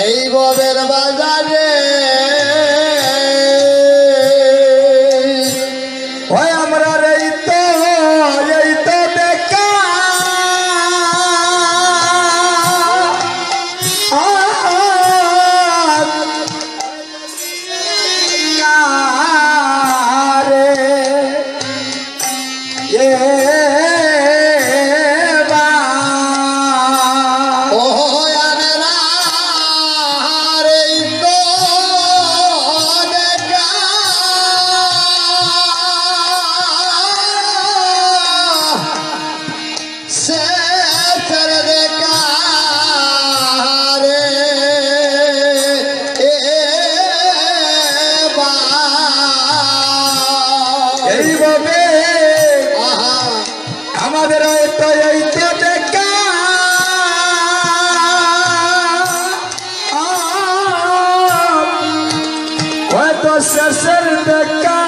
এই গবের বাজারে ওই আমরা এই তো দেখা আমাদের দেখা হয়তো শেষের দেখা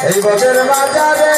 এই বদের বাজারে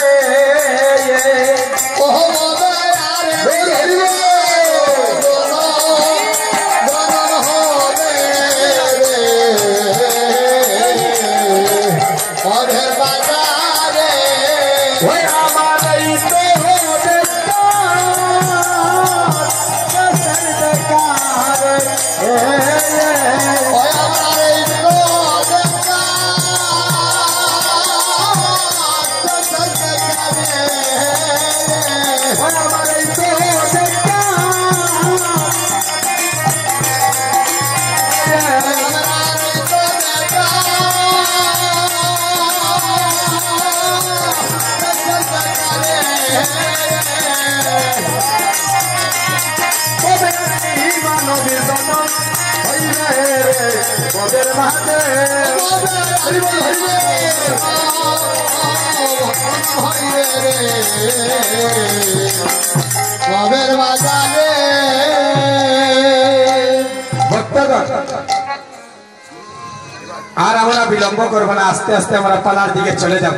আর আমরা বিলম্ব করবো না, আস্তে আস্তে আমরা পালার দিকে চলে যাব।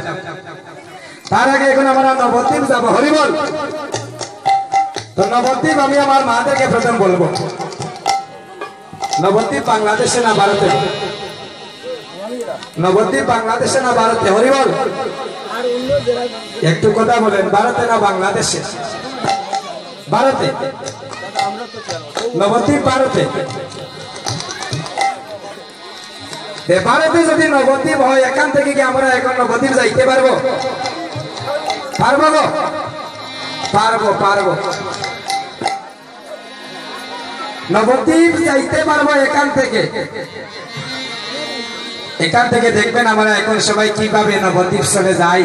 তার আগে এখন আমরা নবদ্বীপ যাব। হরিবল। তো নবদ্বীপ আমি আমার মাদেরকে প্রথম বলবো, নবদ্বীপ বাংলাদেশে না ভারতে? নবদ্বীপ বাংলাদেশে না ভারতে? হরিবল। একটু কথা বলেন, ভারতে না বাংলাদেশে? ভারতে। নবদ্বীপ ভারতে। ভারতে যদি নবদ্বীপ হয়, এখান থেকে কি আমরা এখন নবদ্বীপ যাইতে পারবো? পারবো গো? পারবো। নবদ্বীপ যাইতে পারবো এখান থেকে। দেখবেন আমরা এখন সবাই কিভাবে নবদ্বীপ চলে যাই।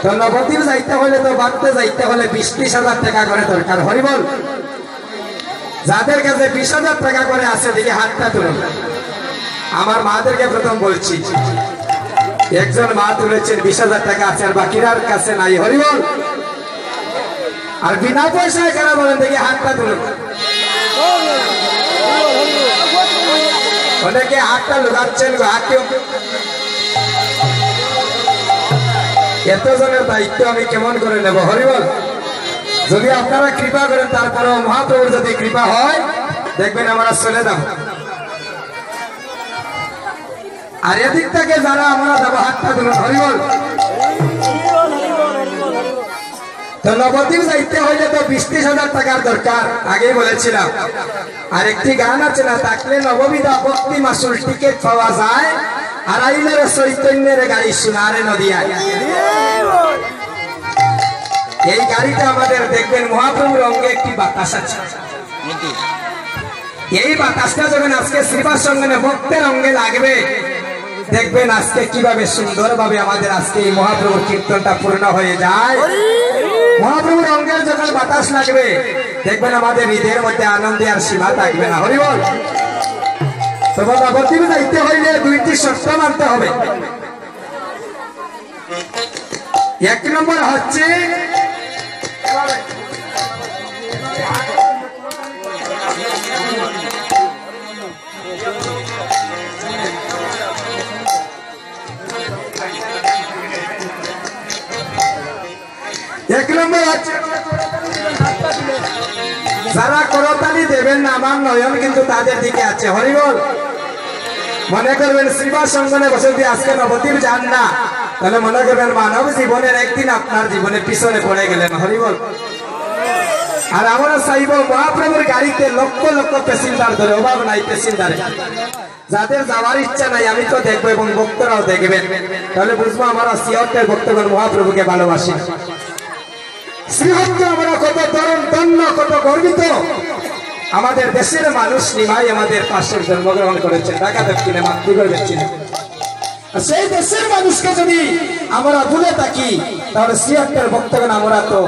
তো নবদ্বীপ যাইতে হলে, তো বাড়তে যাইতে হলে 20,000 টাকা করে দরকার। হরিবল। যাদের কাছে 20,000 টাকা করে আছে দেখি হাতটা তুলুন। আমার মাদেরকে প্রথম বলছি, একজন মা তুলেছেন 20,000 টাকা আছে, আর বাকিরার কাছে নাই। হরিবল। আর বিনা পয়সায় কেন বলেন দেখি হাতটা তুলুন। অনেকে হাতটা লুকাচ্ছেন, এতজনের দায়িত্ব আমি কেমন করে নেব? হরিবল। যদি আপনারা কৃপা করেন, তারপরেও মহাপ্রভুর যদি কৃপা হয়, দেখবেন আমরা চলে যাব। আর এদিক থেকে যারা আমরা দেবো হাতটা তুলুন। হরিবল। তো নবদ্বীপ যাইতে হইলে তো 20,000 টাকার দরকার, আগেই বলেছিলাম। আর একটি গান আছে না, থাকলে নববিধা ভক্তি মাসুল টিকিট পাওয়া যায়, আর আইলের চৈতন্যের গাড়ি সোনারে নদিয়ায়। এই গাড়িটা আমাদের দেখবেন মহাপ্রভুর অঙ্গে একটি বাতাস আছে। এই বাতাসটা যখন আজকে শ্রীবাস সঙ্গনে ভক্তের অঙ্গে লাগবে, দেখবেন আজকে কিভাবে সুন্দরভাবে আমাদের আজকে এই মহাপ্রভুর কীর্তনটা পূর্ণ হয়ে যায়। মহাপ্রভুর অঙ্গের যখন বাতাস লাগবে, দেখবেন আমাদের হৃদয়ের মধ্যে আনন্দে আর সীমা থাকবে না। হরি বল। তবে নবদ্বীপে যাইতে হইলে দুইটি শর্ত মানতে হবে। এক নম্বর হচ্ছে যারা করতালি দেবেন না, আমার নয়ন কিন্তু তাদের দিকে আছে। হরিবল। মনে করবেন শ্রীবাস সঙ্গনে বসে দিয়ে আজকে নবদ্বীপ যান না, তাহলে মনে করবেন মানব জীবনের একদিন আপনার জীবনে পিছনে পড়ে গেলেন। হরিবল। আর আমরা চাইব মহাপ্রভুর গাড়িতে লক্ষ লক্ষ প্যাসেঞ্জার ধরে, অভাব নাই প্যাসেঞ্জারে। যাদের যাওয়ার ইচ্ছা নাই আমি তো দেখবো এবং ভক্তরাও দেখবেন, তাহলে বুঝবো আমরা সিহতের ভক্তগণ মহাপ্রভুকে ভালোবাসি। শ্রীহত্ত আমরা কত ধন্য, কত গর্বিত। আমাদের দেশের মানুষ নিমাই আমাদের পাশে জন্মগ্রহণ করেছেন, ঢাকা দক্ষিণে মাতৃগর বেচিনে। সেই দেশের মানুষকে যদি আমরা ভুলে থাকি, তাহলে শ্রীহত্তের ভক্তগণ আমরা তো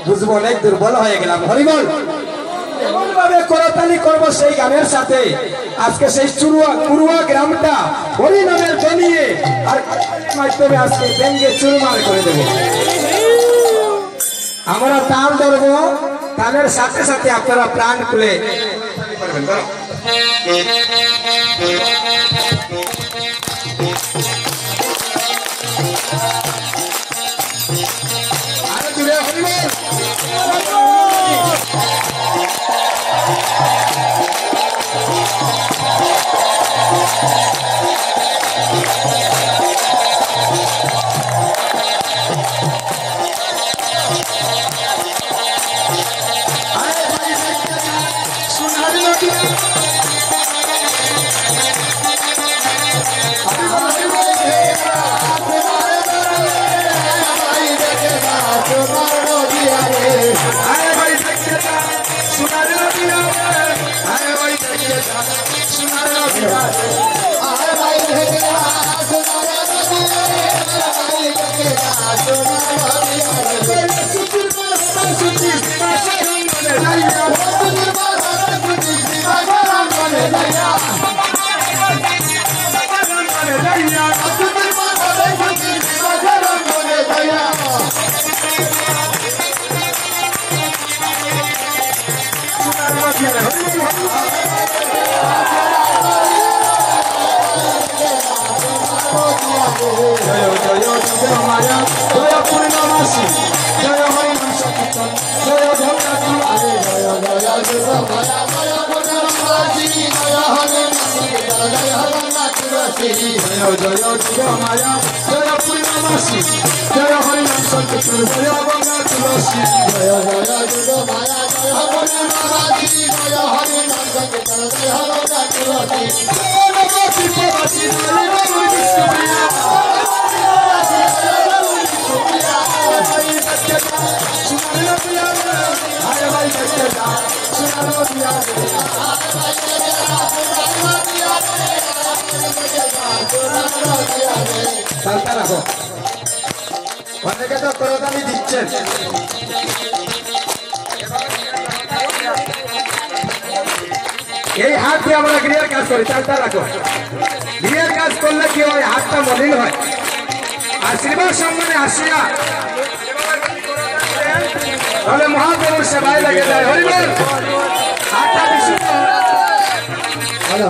বুঝবো অনেক দুর্বল হয়ে গেলাম। হরিবল। এমন ভাবে করতালি করবো সেই গানের সাথে, আজকে সেই কুরুয়া গ্রামটা হরি নামের জমিয়ে আর মাধ্যমে আজকে ভেঙ্গে চুরমার করে দেবো। আমরা তাল ধরবো, তালের সাথে সাথে আপনারা প্রাণ খুলে আরো দূরে হরিবল। অনেকে তো করতালি দিচ্ছেন। এই হাত দিয়ে আমরা গৃহের কাজ করি, চালটা রাখো। গৃহের কাজ করলে কি হয়, হাতটা মলিন হয়। আর শ্রীবাস সম্মানে আসিয়া তাহলে মহাপ্রভুর সেবায় লেগে যায়। হরিবল। হাতটা বিশুদ্ধ। হ্যালো।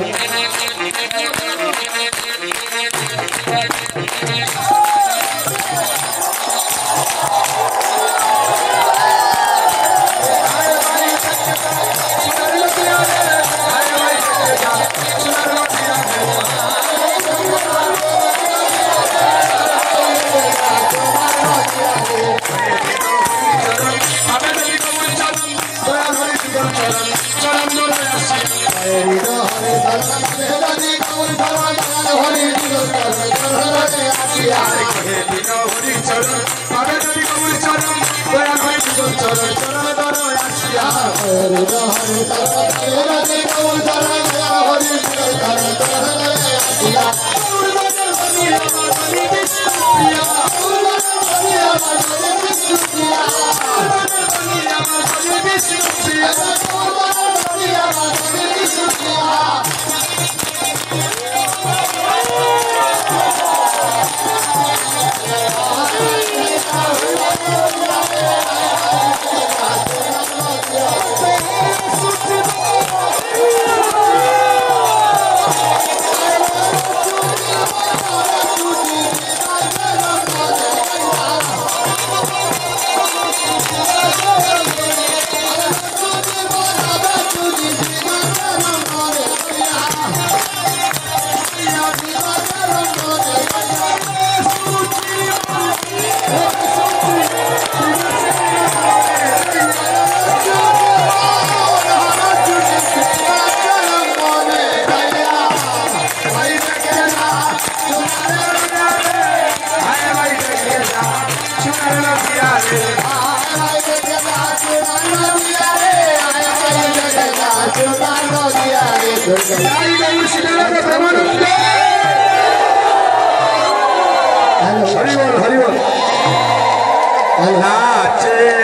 হরিবল হরিবল নাচে